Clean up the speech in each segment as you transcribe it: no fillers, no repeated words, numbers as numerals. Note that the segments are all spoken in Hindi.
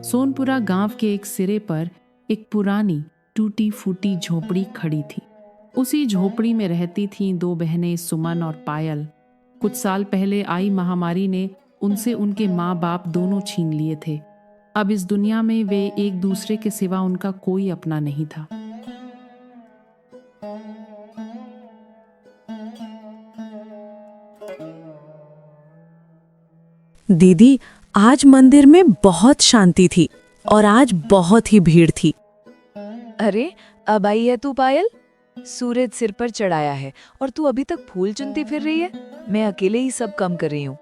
सोनपुरा गांव के एक सिरे पर एक पुरानी टूटी फूटी झोपड़ी खड़ी थी। उसी झोपड़ी में रहती थीं दो बहनें सुमन और पायल। कुछ साल पहले आई महामारी ने उनसे उनके माँ बाप दोनों छीन लिए थे। अब इस दुनिया में वे एक दूसरे के सिवा उनका कोई अपना नहीं था। दीदी, आज मंदिर में बहुत शांति थी और आज बहुत ही भीड़ थी। अरे, अब आई है तू पायल? सूरज सिर पर चढ़ाया है और तू अभी तक फूल चुनती फिर रही है। मैं अकेले ही सब काम कर रही हूँ।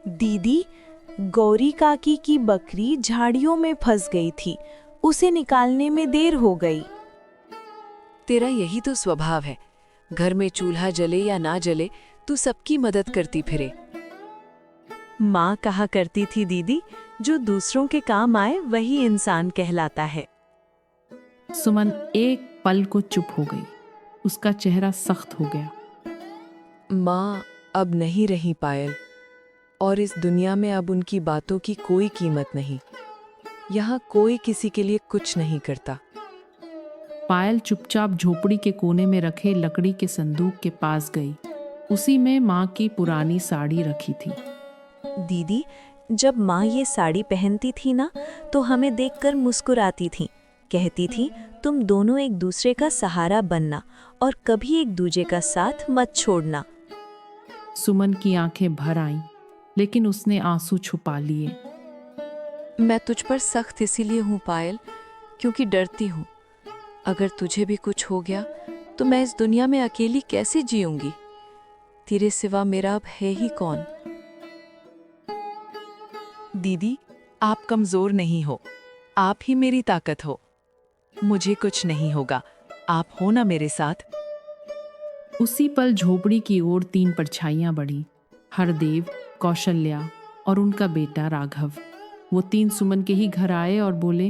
दीदी, गौरी काकी की बकरी झाड़ियों में फंस गई थी, उसे निकालने में देर हो गई। तेरा यही तो स्वभाव है, घर में चूल्हा जले या ना जले तू सबकी मदद करती फिरे। माँ कहा करती थी दीदी, जो दूसरों के काम आए वही इंसान कहलाता है। सुमन एक पल को चुप हो गई। उसका चेहरा सख्त हो गया। माँ अब नहीं रही पायल, और इस दुनिया में अब उनकी बातों की कोई कीमत नहीं। यहाँ कोई किसी के लिए कुछ नहीं करता। पायल चुपचाप झोपड़ी के कोने में रखे लकड़ी के संदूक के पास गई। उसी में माँ की पुरानी साड़ी रखी थी। दीदी, जब माँ ये साड़ी पहनती थी ना, तो हमें देखकर मुस्कुराती थी। कहती थी, तुम दोनों एक दूसरे का सहारा बनना और कभी एक दूजे का साथ मत छोड़ना। सुमन की आंखें भर आईं, लेकिन उसने आंसू छुपा लिए। मैं तुझ पर सख्त इसीलिए हूँ पायल, क्योंकि डरती हूँ अगर तुझे भी कुछ हो गया तो मैं इस दुनिया में अकेली कैसे जीऊंगी। तेरे सिवा मेरा अब है ही कौन। दीदी, आप कमजोर नहीं हो, आप ही मेरी ताकत हो। मुझे कुछ नहीं होगा, आप हो ना मेरे साथ। उसी पल झोपड़ी की ओर तीन परछाइयां बढ़ी। हरदेव, कौशल्या और उनका बेटा राघव। वो तीन सुमन के ही घर आए और बोले,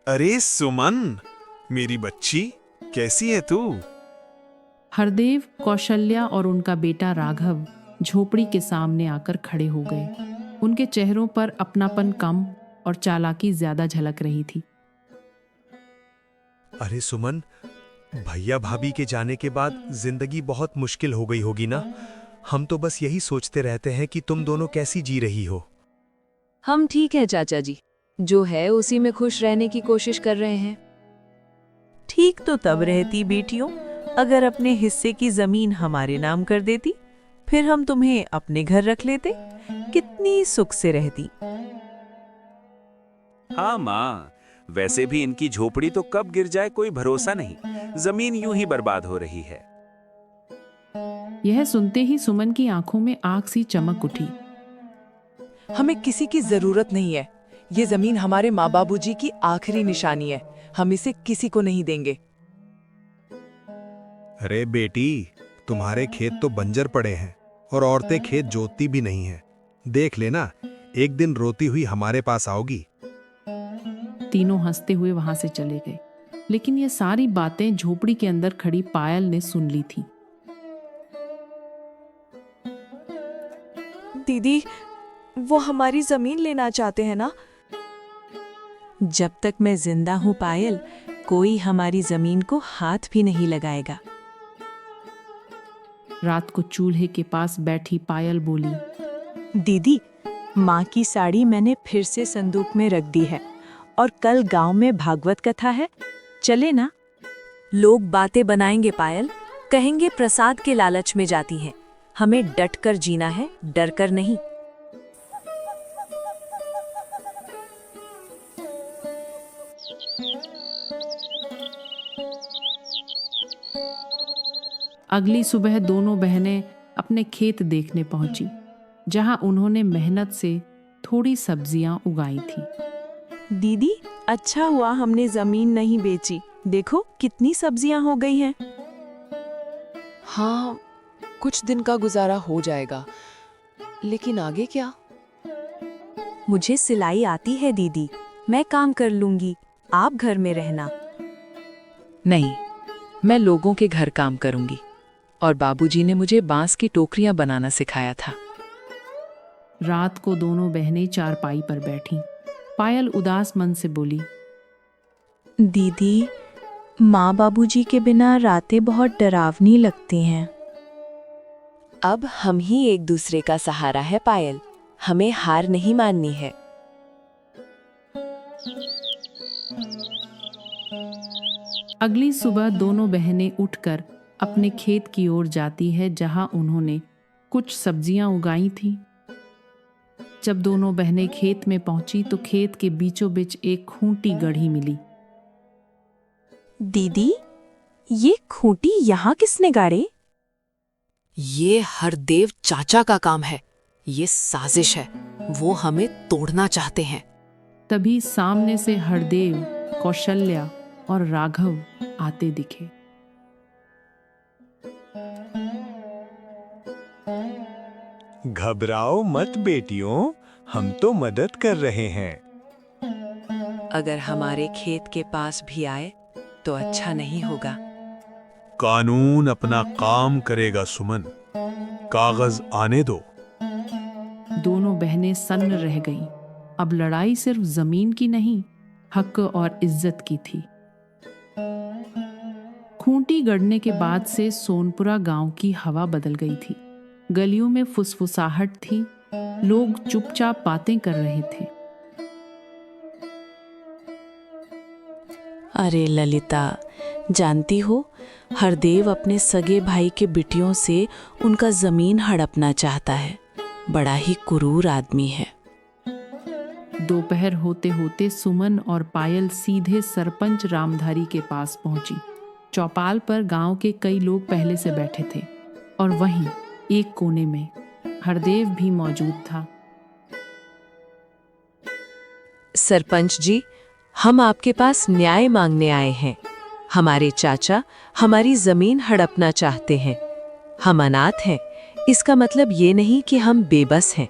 अरे सुमन, मेरी बच्ची, कैसी है तू? हरदेव, कौशल्या और उनका बेटा राघव झोपड़ी के सामने आकर खड़े हो गए। उनके चेहरों पर अपनापन कम और चालाकी ज्यादा झलक रही थी। अरे सुमन, भैया भाभी के जाने के बाद जिंदगी बहुत मुश्किल हो गई होगी ना। हम तो बस यही सोचते रहते हैं कि तुम दोनों कैसी जी रही हो। हम ठीक है चाचा जी, जो है उसी में खुश रहने की कोशिश कर रहे हैं। ठीक तो तब रहती बेटियों, अगर अपने हिस्से की जमीन हमारे नाम कर देती, फिर हम तुम्हें अपने घर रख लेते, कितनी सुख से रहती। हाँ माँ, वैसे भी इनकी झोपड़ी तो कब गिर जाए कोई भरोसा नहीं। जमीन यूं ही बर्बाद हो रही है। यह सुनते ही सुमन की आंखों में आग सी चमक उठी। हमें किसी की जरूरत नहीं है। ये जमीन हमारे माँ बाबूजी की आखिरी निशानी है। हम इसे किसी को नहीं देंगे। अरे बेटी, तुम्हारे खेत तो बंजर पड़े हैं और औरतें खेत जोतती भी नहीं हैं। देख लेना, एक दिन रोती हुई हमारे पास आओगी। तीनों हंसते हुए वहां से चले गए, लेकिन ये सारी बातें झोपड़ी के अंदर खड़ी पायल ने सुन ली थी। दीदी, वो हमारी जमीन लेना चाहते हैं ना? जब तक मैं जिंदा हूँ पायल, कोई हमारी जमीन को हाथ भी नहीं लगाएगा। रात को चूल्हे के पास बैठी पायल बोली, दीदी, माँ की साड़ी मैंने फिर से संदूक में रख दी है और कल गांव में भागवत कथा है, चले ना? लोग बातें बनाएंगे पायल, कहेंगे प्रसाद के लालच में जाती हैं। हमें डट कर जीना है, डर कर नहीं। अगली सुबह दोनों बहनें अपने खेत देखने पहुंची, जहां उन्होंने मेहनत से थोड़ी सब्जियां उगाई थी। दीदी, अच्छा हुआ हमने जमीन नहीं बेची। देखो कितनी सब्जियां हो गई हैं। हाँ, कुछ दिन का गुजारा हो जाएगा, लेकिन आगे क्या? मुझे सिलाई आती है दीदी, मैं काम कर लूंगी, आप घर में रहना। नहीं, मैं लोगों के घर काम करूंगी और बाबूजी ने मुझे बांस की टोकरियां बनाना सिखाया था। रात को दोनों बहनें चारपाई पर बैठीं। पायल उदास मन से बोली, दीदी, माँ बाबूजी के बिना रातें बहुत डरावनी लगती हैं। अब हम ही एक दूसरे का सहारा है पायल, हमें हार नहीं माननी है। अगली सुबह दोनों बहनें उठकर अपने खेत की ओर जाती है जहां उन्होंने कुछ सब्जियां उगाई थीं। जब दोनों बहनें खेत में पहुंची तो खेत के बीचों बीच एक खूंटी गढ़ी मिली। दीदी, ये खूंटी यहाँ किसने गाड़ी? ये हरदेव चाचा का काम है। ये साजिश है, वो हमें तोड़ना चाहते हैं। तभी सामने से हरदेव, कौशल्या और राघव आते दिखे। घबराओ मत बेटियों, हम तो मदद कर रहे हैं। अगर हमारे खेत के पास भी आए तो अच्छा नहीं होगा। कानून अपना काम करेगा सुमन, कागज आने दो। दोनों बहनें सन्न रह गईं। अब लड़ाई सिर्फ जमीन की नहीं, हक और इज्जत की थी। खूंटी गढ़ने के बाद से सोनपुरा गांव की हवा बदल गई थी। गलियों में फुसफुसाहट थी, लोग चुपचाप बातें कर रहे थे। अरे ललिता, जानती हो, हरदेव अपने सगे भाई के बिटियों से उनका जमीन हड़पना चाहता है। बड़ा ही क्रूर आदमी है। दोपहर होते होते सुमन और पायल सीधे सरपंच रामधारी के पास पहुंची। चौपाल पर गांव के कई लोग पहले से बैठे थे और वहीं एक कोने में हरदेव भी मौजूद था। सरपंच जी, हम आपके पास न्याय मांगने आए हैं। हमारे चाचा हमारी जमीन हड़पना चाहते हैं। हम अनाथ हैं, इसका मतलब ये नहीं कि हम बेबस हैं।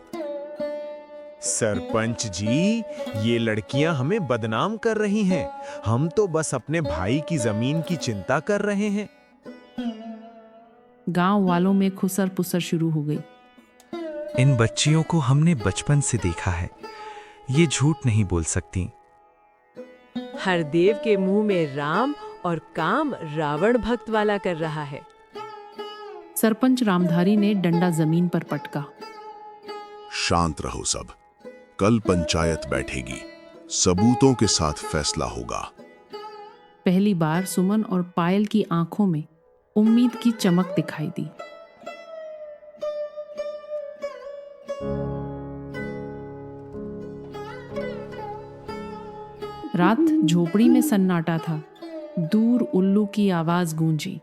सरपंच जी, ये लड़कियां हमें बदनाम कर रही हैं। हम तो बस अपने भाई की जमीन की चिंता कर रहे हैं। गांव वालों में खुसर पुसर शुरू हो गई। इन बच्चियों को हमने बचपन से देखा है, ये झूठ नहीं बोल सकती। हरदेव के मुंह में राम और काम रावण भक्त वाला कर रहा है। सरपंच रामधारी ने डंडा जमीन पर पटका। शांत रहो सब, कल पंचायत बैठेगी, सबूतों के साथ फैसला होगा। पहली बार सुमन और पायल की आंखों में उम्मीद की चमक दिखाई दी। रात झोपड़ी में सन्नाटा था। दूर उल्लू की आवाज गूंजी।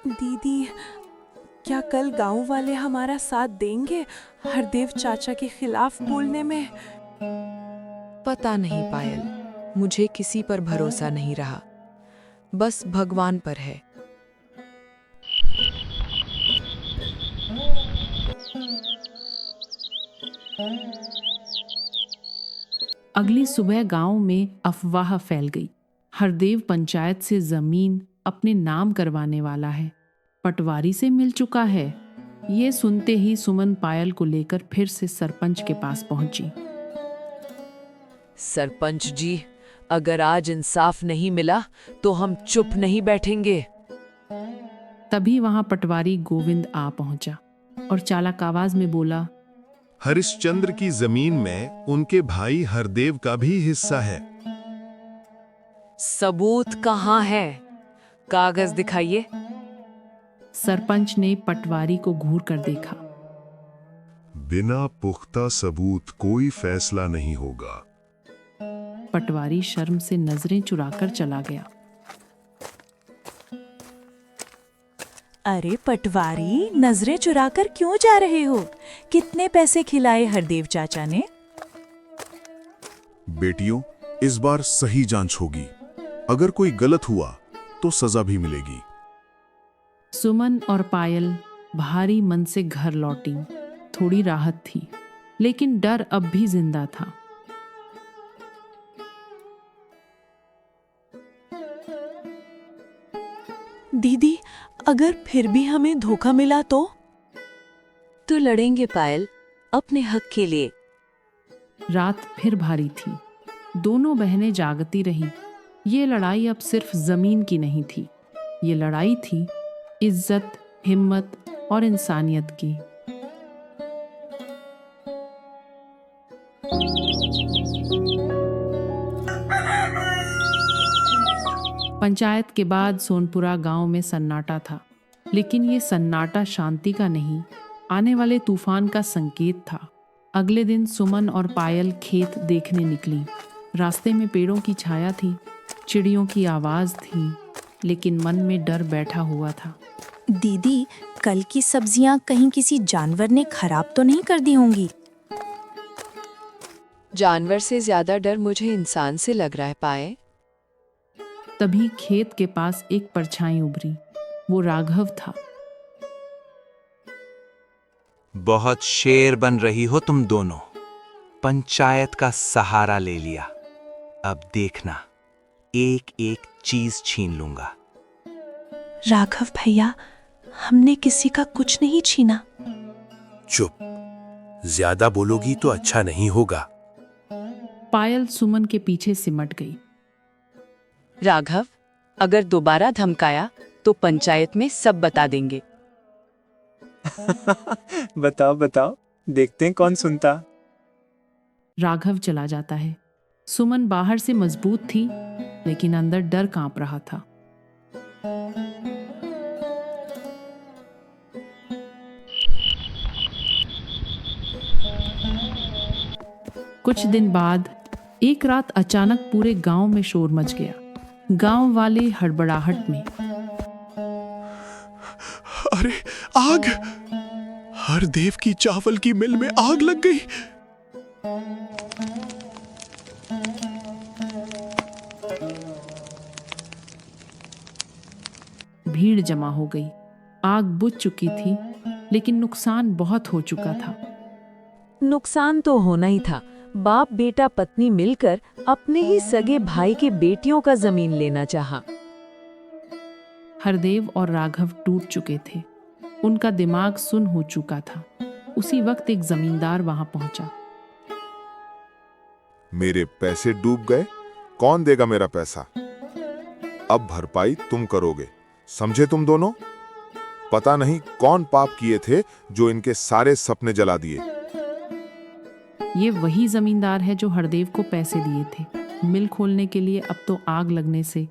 दीदी, क्या कल गांव वाले हमारा साथ देंगे हरदेव चाचा के खिलाफ बोलने में? पता नहीं पायल, मुझे किसी पर भरोसा नहीं रहा, बस भगवान पर है। अगली सुबह गांव में अफवाह फैल गई। हरदेव पंचायत से जमीन अपने नाम करवाने वाला है, पटवारी से मिल चुका है। ये सुनते ही सुमन पायल को लेकर फिर से सरपंच के पास पहुंची। सरपंच जी, अगर आज इंसाफ नहीं मिला तो हम चुप नहीं बैठेंगे। तभी वहां पटवारी गोविंद आ पहुंचा और चालाक आवाज में बोला, हरिश्चंद्र की जमीन में उनके भाई हरदेव का भी हिस्सा है। सबूत कहाँ है? कागज दिखाइए। सरपंच ने पटवारी को घूर कर देखा। बिना पुख्ता सबूत कोई फैसला नहीं होगा। पटवारी शर्म से नजरें चुराकर चला गया। अरे पटवारी, नजरें चुराकर क्यों जा रहे हो? कितने पैसे खिलाए हरदेव चाचा ने? बेटियों, इस बार सही जांच होगी। अगर कोई गलत हुआ तो सजा भी मिलेगी। सुमन और पायल भारी मन से घर लौटी। थोड़ी राहत थी, लेकिन डर अब भी जिंदा था। दीदी, अगर फिर भी हमें धोखा मिला तो लड़ेंगे पायल, अपने हक के लिए। रात फिर भारी थी। दोनों बहनें जागती रहीं। ये लड़ाई अब सिर्फ जमीन की नहीं थी, ये लड़ाई थी इज्जत, हिम्मत और इंसानियत की। पंचायत के बाद सोनपुरा गांव में सन्नाटा था, लेकिन ये सन्नाटा शांति का नहीं, आने वाले तूफान का संकेत था। अगले दिन सुमन और पायल खेत देखने निकली। रास्ते में पेड़ों की छाया थी, चिड़ियों की आवाज थी, लेकिन मन में डर बैठा हुआ था। दीदी, कल की सब्जियां कहीं किसी जानवर ने खराब तो नहीं कर दी होंगी? जानवर से ज्यादा डर मुझे इंसान से लग रहा है पाए। तभी खेत के पास एक परछाई उभरी। वो राघव था। बहुत शेर बन रही हो तुम दोनों। पंचायत का सहारा ले लिया, अब देखना एक एक चीज छीन लूंगा। राघव भैया, हमने किसी का कुछ नहीं छीना। चुप, ज्यादा बोलोगी तो अच्छा नहीं होगा। पायल सुमन के पीछे सिमट गई। राघव, अगर दोबारा धमकाया तो पंचायत में सब बता देंगे। बताओ बताओ, देखते हैं कौन सुनता। राघव चला जाता है। सुमन बाहर से मजबूत थी, लेकिन अंदर डर कांप रहा था। कुछ दिन बाद एक रात अचानक पूरे गांव में शोर मच गया। गांव वाले हड़बड़ाहट में, अरे आग! हर देव की चावल की मिल में आग लग गई। भीड़ जमा हो गई। आग बुझ चुकी थी, लेकिन नुकसान बहुत हो चुका था। नुकसान तो होना ही था। बाप बेटा पत्नी मिलकर अपने ही सगे भाई के बेटियों का जमीन लेना चाहा। हरदेव और राघव टूट चुके थे। उनका दिमाग सुन्न हो चुका था। उसी वक्त एक जमींदार वहां पहुंचा। मेरे पैसे डूब गए, कौन देगा मेरा पैसा? अब भरपाई तुम करोगे, समझे तुम दोनों? पता नहीं कौन पाप किए थे जो इनके सारे सपने जला दिए। ये वही जमींदार है जो हरदेव को पैसे दिए थे मिल खोलने के लिए। अब तो आग लगने से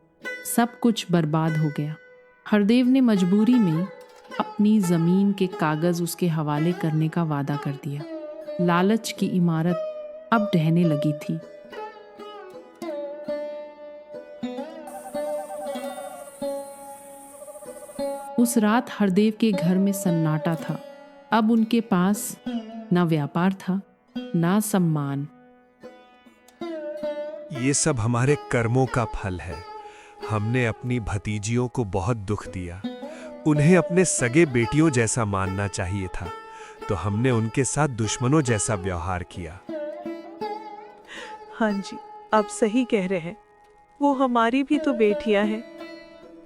सब कुछ बर्बाद हो गया। हरदेव ने मजबूरी में अपनी जमीन के कागज उसके हवाले करने का वादा कर दिया। लालच की इमारत अब ढहने लगी थी। उस रात हरदेव के घर में सन्नाटा था। अब उनके पास ना व्यापार था, ना सम्मान। ये सब हमारे कर्मों का फल है। हमने अपनी भतीजियों को बहुत दुख दिया। उन्हें अपने सगे बेटियों जैसा मानना चाहिए था, तो हमने उनके साथ दुश्मनों जैसा व्यवहार किया। हाँ जी, आप सही कह रहे हैं। वो हमारी भी तो बेटियां हैं।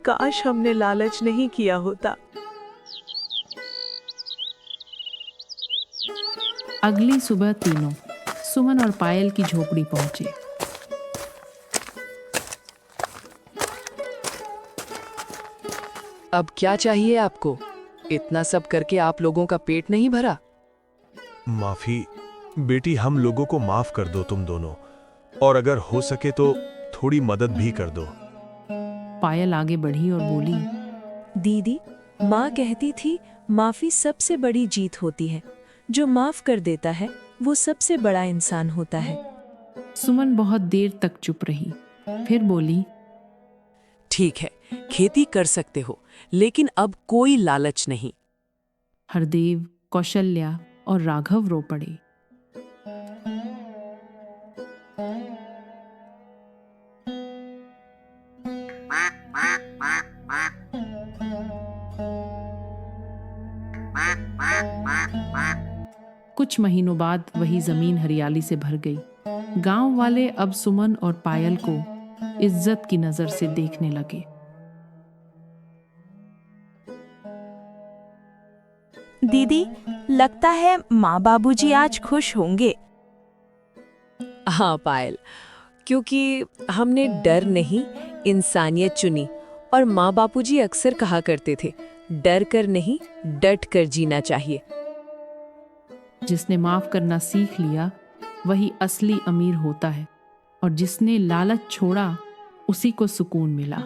काश हमने लालच नहीं किया होता। अगली सुबह तीनों सुमन और पायल की झोपड़ी पहुंचे। अब क्या चाहिए आपको? इतना सब करके आप लोगों का पेट नहीं भरा? माफी बेटी, हम लोगों को माफ कर दो तुम दोनों, और अगर हो सके तो थोड़ी मदद भी कर दो। पायल आगे बढ़ी और बोली, दीदी, माँ कहती थी माफी सबसे बड़ी जीत होती है। जो माफ कर देता है वो सबसे बड़ा इंसान होता है। सुमन बहुत देर तक चुप रही, फिर बोली, ठीक है, खेती कर सकते हो, लेकिन अब कोई लालच नहीं। हरदेव, कौशल्या और राघव रो पड़े। कुछ महीनों बाद वही जमीन हरियाली से भर गई। गांव वाले अब सुमन और पायल को इज्जत की नजर से देखने लगे। दीदी, लगता है माँ बाबूजी आज खुश होंगे। हाँ पायल, क्योंकि हमने डर नहीं इंसानियत चुनी। और माँ बापूजी अक्सर कहा करते थे, डर कर नहीं डट कर जीना चाहिए। जिसने माफ करना सीख लिया वही असली अमीर होता है, और जिसने लालच छोड़ा उसी को सुकून मिला।